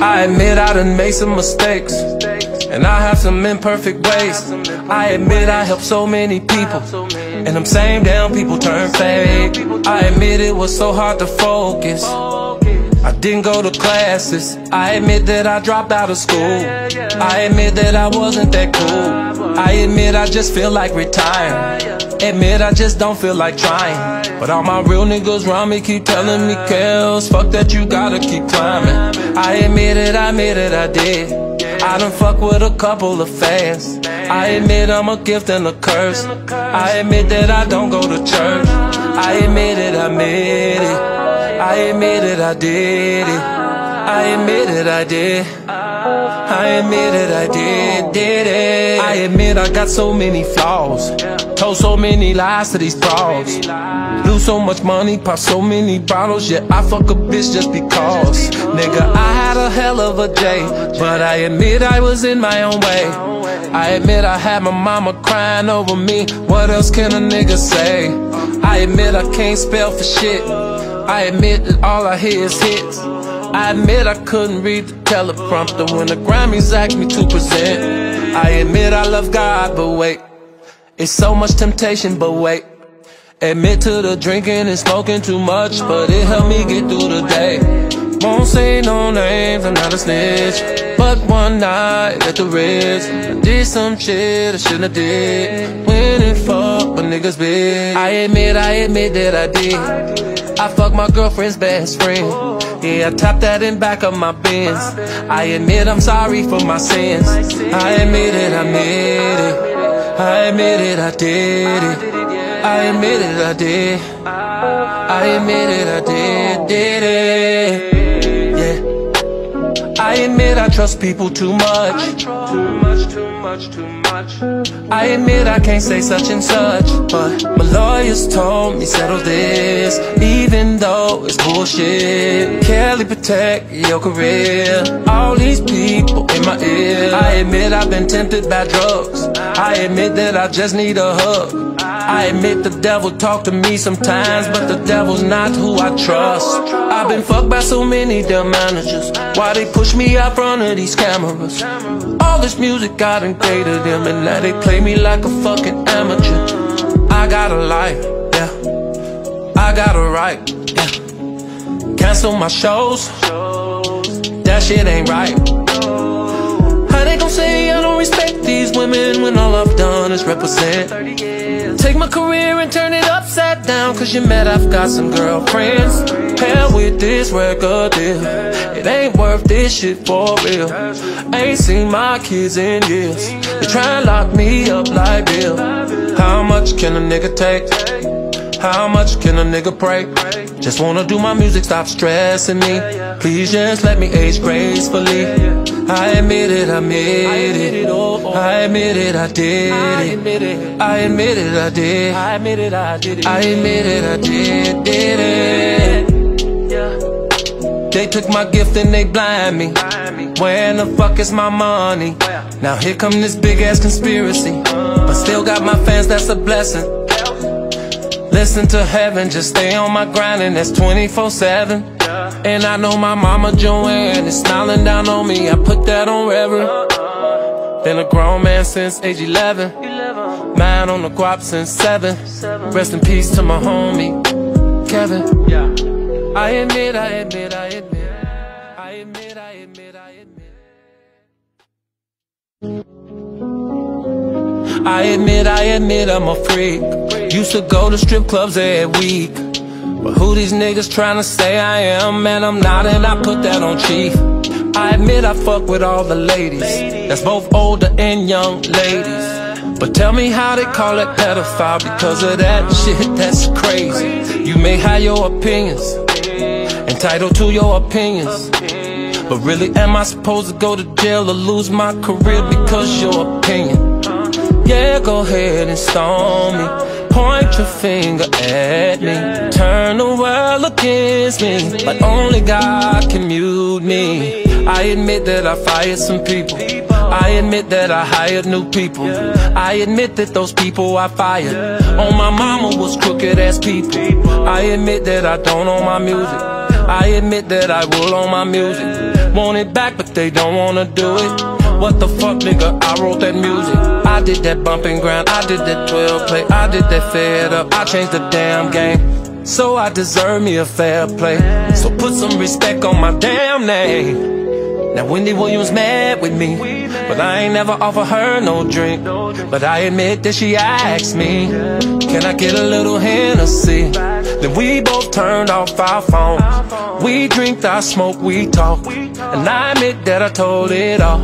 I admit I done made some mistakes, and I have some imperfect ways. I admit I helped so many people, and them same damn people turn fake. I admit it was so hard to focus, I didn't go to classes. I admit that I dropped out of school. I admit that I wasn't that cool. I admit I just feel like retiring. Admit I just don't feel like trying. But all my real niggas around me keep telling me, Kels, fuck that, you gotta keep climbing. I admit it, I did. I done fuck with a couple of fans. I admit I'm a gift and a curse. I admit that I don't go to church. I admit it, I admit it. I admit it, I did it. I admit it, I did. I admit it, I did it. I admit I got so many flaws, told so many lies to these frauds, lose so much money, pop so many bottles, yeah, I fuck a bitch just because. Nigga, I had a hell of a day, but I admit I was in my own way. I admit I had my mama crying over me. What else can a nigga say? I admit I can't spell for shit. I admit that all I hear is hits. I admit I couldn't read the teleprompter when the Grammys asked me to present. I admit I love God, but wait, it's so much temptation, but wait. Admit to the drinking and smoking too much, but it helped me get through the day. Won't say no names, I'm not a snitch, but one night at the Ritz, I did some shit I shouldn't have did. When it fuck with niggas bitch. I admit that I did. I fucked my girlfriend's best friend. Yeah, I tapped that in back of my Benz. I admit I'm sorry for my sins. I admit it, I admit it. I admit it, I did it. I admit it, I did. I admit it, I did it. Yeah. I admit I trust people too much. Too much. I admit I can't say such and such, but my lawyers told me settle this, even though it's bullshit. Kelly, protect your career. All these people in my ear. I admit I've been tempted by drugs. I admit that I just need a hug. I admit the devil talk to me sometimes, but the devil's not who I trust. I've been fucked by so many damn managers. Why they push me out front of these cameras? All this music got engaged them, and now they play me like a fucking amateur. I got a life, yeah, I got a right, yeah. Cancel my shows, that shit ain't right. How they gon' say I don't respect these women when all I've done is represent? Take my career and turn it upside down, cause you're mad I've got some girlfriends. Hell with this record deal, it ain't worth this shit for real. Ain't seen my kids in years, they try and lock me up like Bill. How much can a nigga take? How much can a nigga pray? Just wanna do my music, stop stressing me. Please just let me age gracefully. I admit it, I admit it. I admit it, I did it. I admit it, I did. I admit it, I did it. I admit it, I did it. They took my gift and they blind me. Where in the fuck is my money? Now here come this big ass conspiracy, but still got my fans, that's a blessing. Listen to heaven, just stay on my grind, and that's 24/7. And I know my mama Joanne is smiling down on me, I put that on reverend. Been a grown man since age 11, man on the guap since 7. Rest in peace to my homie Kevin. I admit, I admit, I admit, I admit, I admit, I admit. I admit I'm a freak. Used to go to strip clubs every week, but who these niggas tryna say I am? Man, I'm not, and I put that on chief. I admit I fuck with all the ladies, that's both older and young ladies. But tell me how they call it pedophile because of that shit, that's crazy. You may have your opinions, entitled to your opinions, but really am I supposed to go to jail or lose my career because your opinion? Yeah, go ahead and stone me, point your finger at me, turn the world against me, but only God can mute me. I admit that I fired some people, I admit that I hired new people, I admit that those people I fired on my mama was crooked ass people. I admit that I don't own my music, I admit that I will on my music. Want it back, but they don't wanna do it. What the fuck, nigga, I wrote that music. I did that bump and grind, I did that 12 play, I did that fed up, I changed the damn game. So I deserve me a fair play. So put some respect on my damn name. Now Wendy Williams mad with me, but I ain't never offer her no drink. But I admit that she asked me, can I get a little Hennessy? Then we both turned off our phones. We drink, I smoke, we talk. And I admit that I told it all,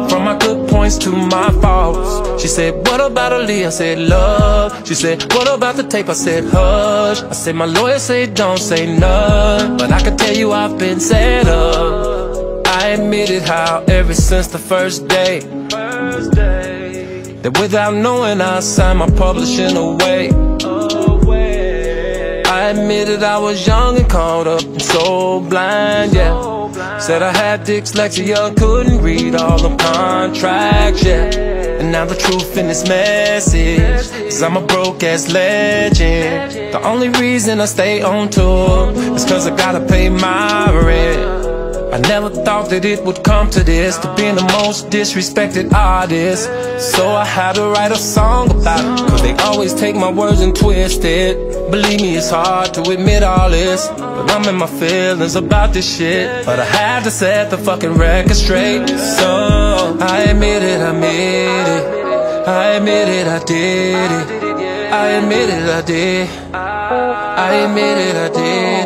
from my good points to my faults. She said, what about Aaliyah? I said, love. She said, what about the tape? I said, hush. I said, my lawyer said, don't say none. But I can tell you I've been set up. I admitted how ever since the first day, that without knowing I signed my publishing away. I admitted I was young and caught up and so blind, yeah. Said I had dyslexia, couldn't read all the contracts, yeah. And now the truth in this message is I'm a broke ass legend. The only reason I stay on tour is cause I gotta pay my rent. I never thought that it would come to this, to being the most disrespected artist. So I had to write a song about it, cause they always take my words and twist it. Believe me, it's hard to admit all this, but I'm in my feelings about this shit. But I had to set the fucking record straight. So I admit it, I admit it. I admit it, I did it. I admit it, I did. I admit it, I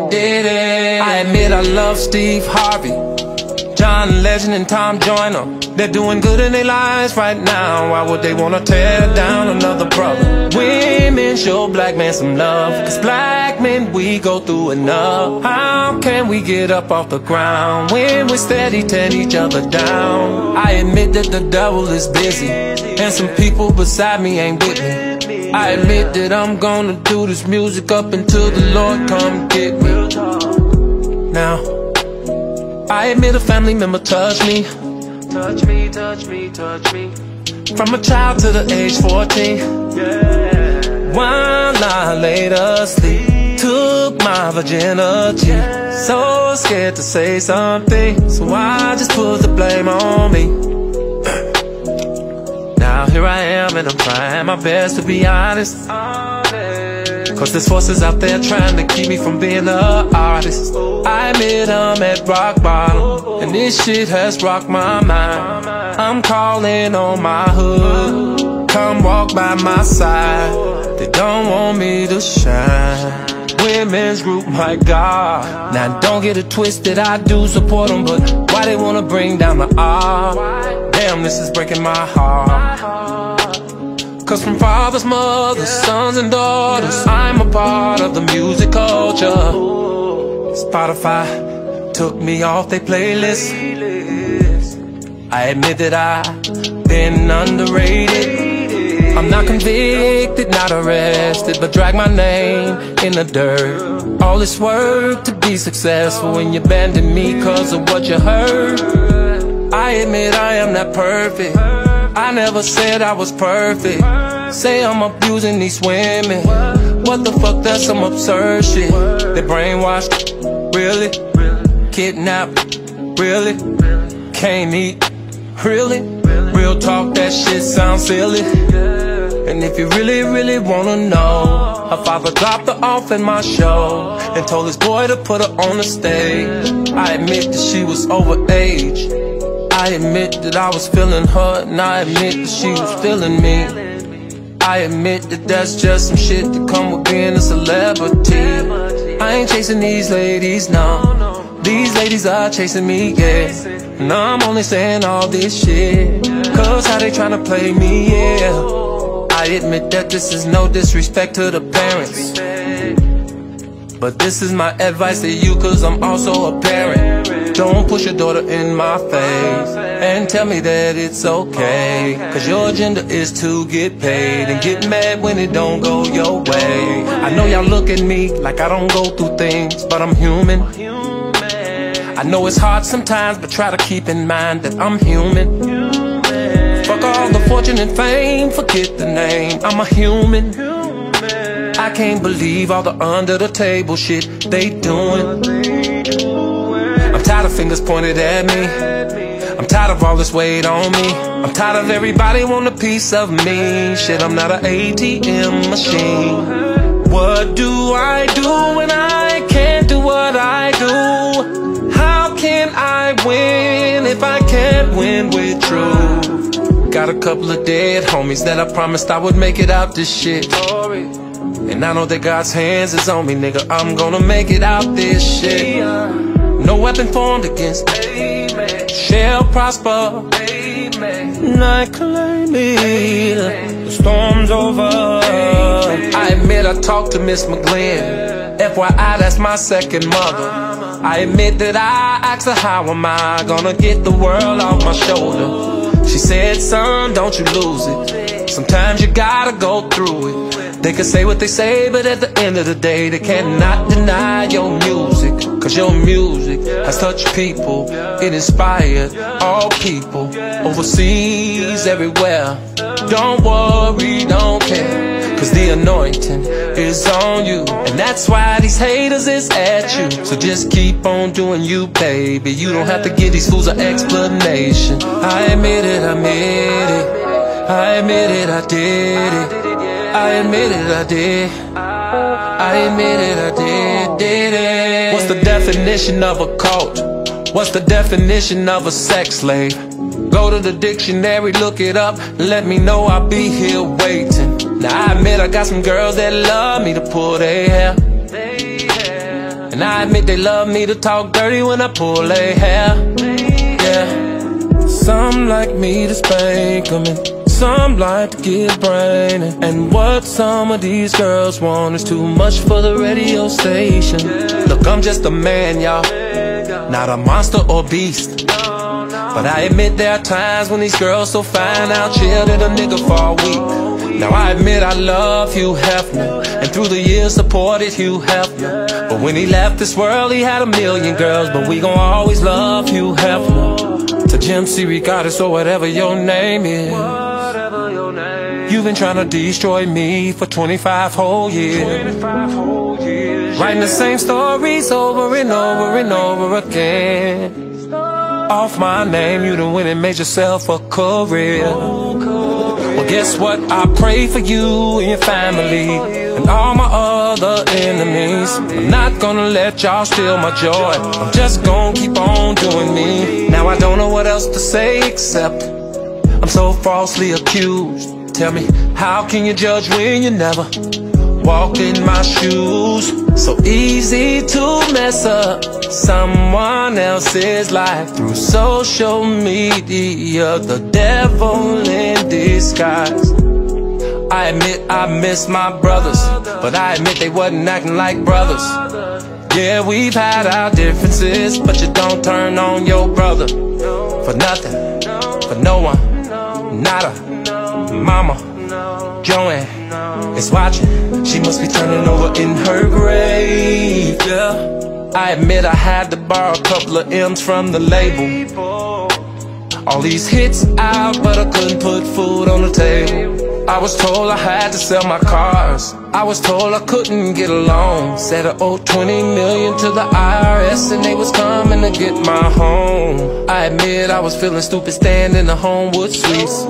did it. I admit I love Steve Harvey, John Legend and Tom Joyner. They're doing good in their lives right now. Why would they wanna tear down another brother? Women show black men some love, cause black men, we go through enough. How can we get up off the ground when we're steady tearing each other down? I admit that the devil is busy, and some people beside me ain't with me. I admit that I'm gonna do this music up until the Lord come get me. Now, I admit a family member touched me. Touch me, touch me, touch me. From a child to the age 14, yeah. While I laid asleep, took my virginity. So scared to say something, so I just put the blame on me. Now here I am and I'm trying my best to be honest, cause there's forces out there trying to keep me from being an artist. I admit I'm at rock bottom, and this shit has rocked my mind. I'm calling on my hood, come walk by my side. They don't want me to shine. Women's group, my God. Now don't get it twisted, I do support them, but why they wanna bring down the art? Damn, this is breaking my heart. Cause from fathers, mothers, sons and daughters, I'm a part of the music culture. Spotify took me off their playlist. I admit that I've been underrated. I'm not convicted, not arrested, but drag my name in the dirt. All this work to be successful, and you abandon me cause of what you heard. I admit I am not perfect, I never said I was perfect. Say I'm abusing these women, what the fuck, that's some absurd shit. They brainwashed, really? Kidnapped, really? Can't eat, really? Real talk, that shit sounds silly. And if you really, really wanna know, her father dropped her off at my show and told his boy to put her on the stage. I admit that she was overage, I admit that I was feeling her, and I admit that she was feeling me. I admit that that's just some shit that come with being a celebrity. I ain't chasing these ladies, no. These ladies are chasing me, yeah. And I'm only saying all this shit cause how they tryna play me, yeah. I admit that this is no disrespect to the parents, but this is my advice to you cause I'm also a parent. Don't push your daughter in my face and tell me that it's okay, cause your agenda is to get paid and get mad when it don't go your way. I know y'all look at me like I don't go through things, but I'm human. I know it's hard sometimes, but try to keep in mind that I'm human. Fuck all the fortune and fame, forget the name, I'm a human. I can't believe all the under the table shit they doing. I'm tired of fingers pointed at me. I'm tired of all this weight on me. I'm tired of everybody wanting a piece of me. Shit, I'm not an ATM machine. What do I do when I can't do what I do? How can I win if I can't win with truth? Got a couple of dead homies that I promised I would make it out this shit. And I know that God's hands is on me, nigga. I'm gonna make it out this shit. No weapon formed against me shall prosper. Not claim me. The storm's over. I admit I talked to Miss McGlynn. FYI, that's my second mother. I admit that I asked her, how am I gonna get the world off my shoulder? She said, son, don't you lose it. Sometimes you gotta go through it. They can say what they say, but at the end of the day, they cannot deny your music. Cause your music has touched people. It inspired all people overseas, everywhere. Don't worry, don't care, cause the anointing is on you. And that's why these haters is at you. So just keep on doing you, baby. You don't have to give these fools an explanation. I admit it, I admit it. I admit it, I did it. I admit it, I did. I admit it, I did it. What's the definition of a cult? What's the definition of a sex slave? Go to the dictionary, look it up, let me know, I'll be here waiting. Now I admit I got some girls that love me to pull their hair. And I admit they love me to talk dirty when I pull their hair. Yeah. Some like me to spank them, and some like to get brainy. And what some of these girls want is too much for the radio station. Look, I'm just a man, y'all, not a monster or beast. But I admit there are times when these girls so fine I'll chill at a nigga for a week. Now I admit I love Hugh Hefner, and through the years supported Hugh Hefner. But when he left this world he had a million girls, but we gon' always love Hugh Hefner. To Jim C. Regardless or whatever your name is, you've been trying to destroy me for 25 whole years. Writing the same stories over and over and over again. Off my name, you done went and made yourself a career. Well, guess what? I pray for you and your family and all my other enemies. I'm not gonna let y'all steal my joy. I'm just gonna keep on doing me. Now I don't know what else to say except I'm so falsely accused. Tell me, how can you judge when you never walked in my shoes? So easy to mess up someone else's life through social media, the devil in disguise. I admit I miss my brothers, but I admit they wasn't acting like brothers. Yeah, we've had our differences, but you don't turn on your brother for nothing, for no one, nada. Mama Joanne is watching, she must be turning over in her grave, yeah. I admit I had to borrow a couple of M's from the label. All these hits out, but I couldn't put food on the table. I was told I had to sell my cars, I was told I couldn't get a loan. Said I owed 20 million to the IRS and they was coming to get my home. I admit I was feeling stupid standing in the Homewood Suites,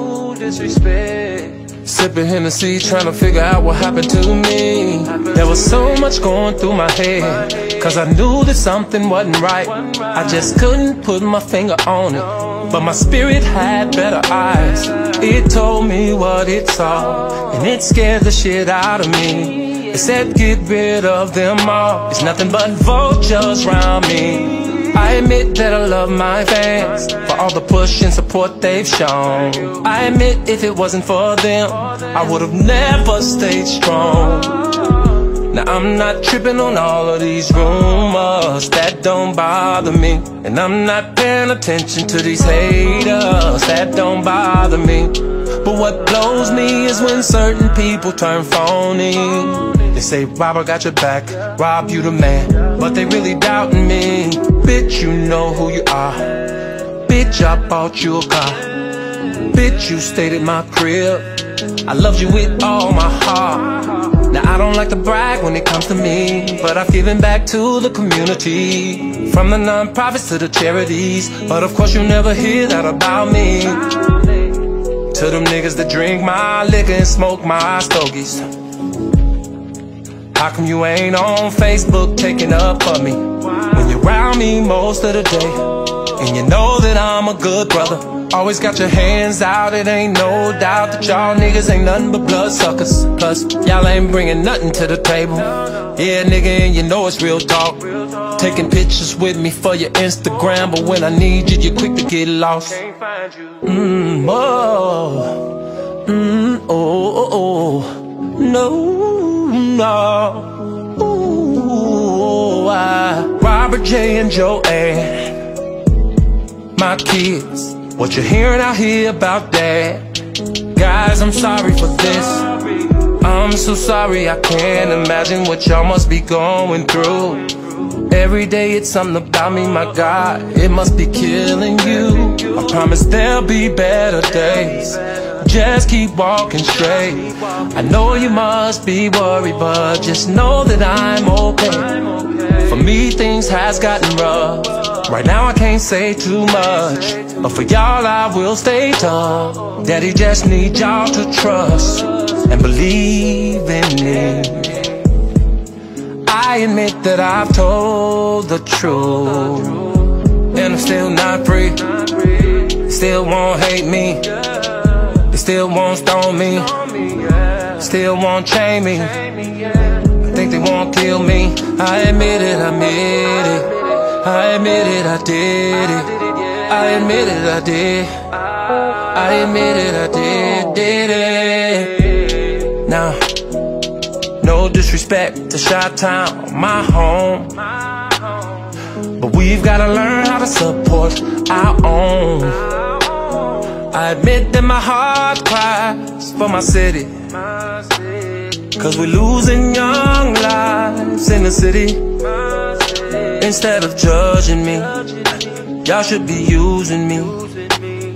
sipping Hennessy, trying to figure out what happened to me. There was so much going through my head, cause I knew that something wasn't right. I just couldn't put my finger on it, but my spirit had better eyes. It told me what it saw, and it scared the shit out of me. It said get rid of them all, it's nothing but vultures around me. I admit that I love my fans for all the push and support they've shown. I admit if it wasn't for them, I would've never stayed strong. Now I'm not tripping on all of these rumors, that don't bother me. And I'm not paying attention to these haters, that don't bother me. But what blows me is when certain people turn phony. They say, Rob, I got your back, Rob, you the man, but they really doubting me. Bitch, you know who you are. Bitch, I bought you a car. Bitch, you stayed at my crib. I loved you with all my heart. Now I don't like to brag when it comes to me, but I've given back to the community, from the non-profits to the charities. But of course you never hear that about me. To them niggas that drink my liquor and smoke my stogies, how come you ain't on Facebook taking up for me when you're around me most of the day? And you know that I'm a good brother, always got your hands out. It ain't no doubt that y'all niggas ain't nothing but blood suckers. Plus, y'all ain't bringing nothing to the table. Yeah, nigga, and you know it's real talk. Taking pictures with me for your Instagram, but when I need you, you're quick to get lost. Robert J and Joanne, my kids, what you're hearing out here about that? Guys, I'm sorry for this. I'm so sorry, I can't imagine what y'all must be going through. Every day it's something about me, my God, it must be killing you. I promise there'll be better days, just keep walking straight. I know you must be worried, but just know that I'm okay. For me things has gotten rough, right now I can't say too much, but for y'all I will stay tough. Daddy just need y'all to trust and believe in me. I admit that I've told the truth, and I'm still not free. Still won't hate me, they still won't stone me, still won't chain me, I think they won't kill me. I admit it, I admit it, I admit it, I did it, I admit it, I did, I admit it, I did it. Now, no disrespect to Chi-Town, my home, but we've gotta learn how to support our own. I admit that my heart cries for my city, cause we're losing young lives in the city. Instead of judging me, y'all should be using me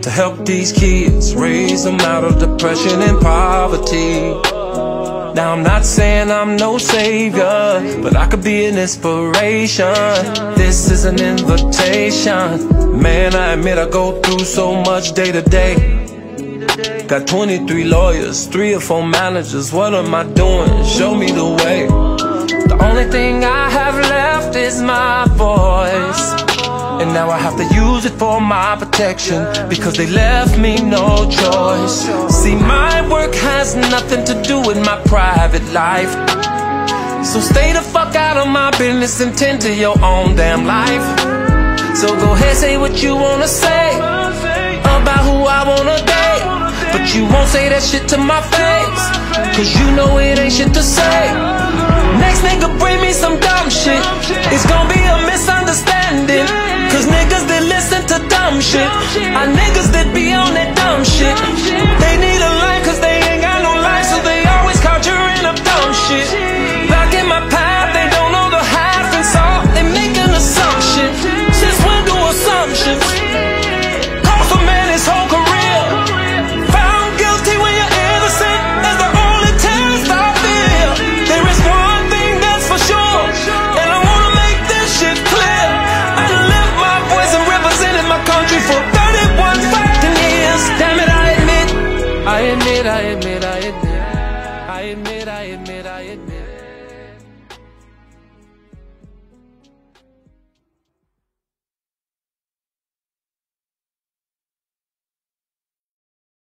to help these kids, raise them out of depression and poverty. Now I'm not saying I'm no savior, but I could be an inspiration. This is an invitation. Man, I admit I go through so much day to day. Got 23 lawyers, 3 or 4 managers. What am I doing? Show me the way. The only thing I have left is my voice, and now I have to use it for my protection, because they left me no choice. See, my work has nothing to do with my private life, so stay the fuck out of my business and tend to your own damn life. So go ahead, say what you wanna say about who I wanna date, but you won't say that shit to my face, cause you know it ain't shit to say. Next nigga bring me some dumb shit, it's gonna be a misunderstanding, cause niggas that listen to dumb shit are niggas that be on that dumb shit. They need a life cause they ain't got no life, so they always conjuring up dumb shit. Blocking my path, they don't know the half and salt, they make an assumption. Since when do assumptions cost a man his whole career? Found guilty when you're innocent, that's the only test I feel. There is one thing that's for sure, and I wanna make this shit clear. I done lived my voice and represented my country for 31 fucking years. Damn it, I admit, I admit, I admit, I admit, I admit, I admit, I admit.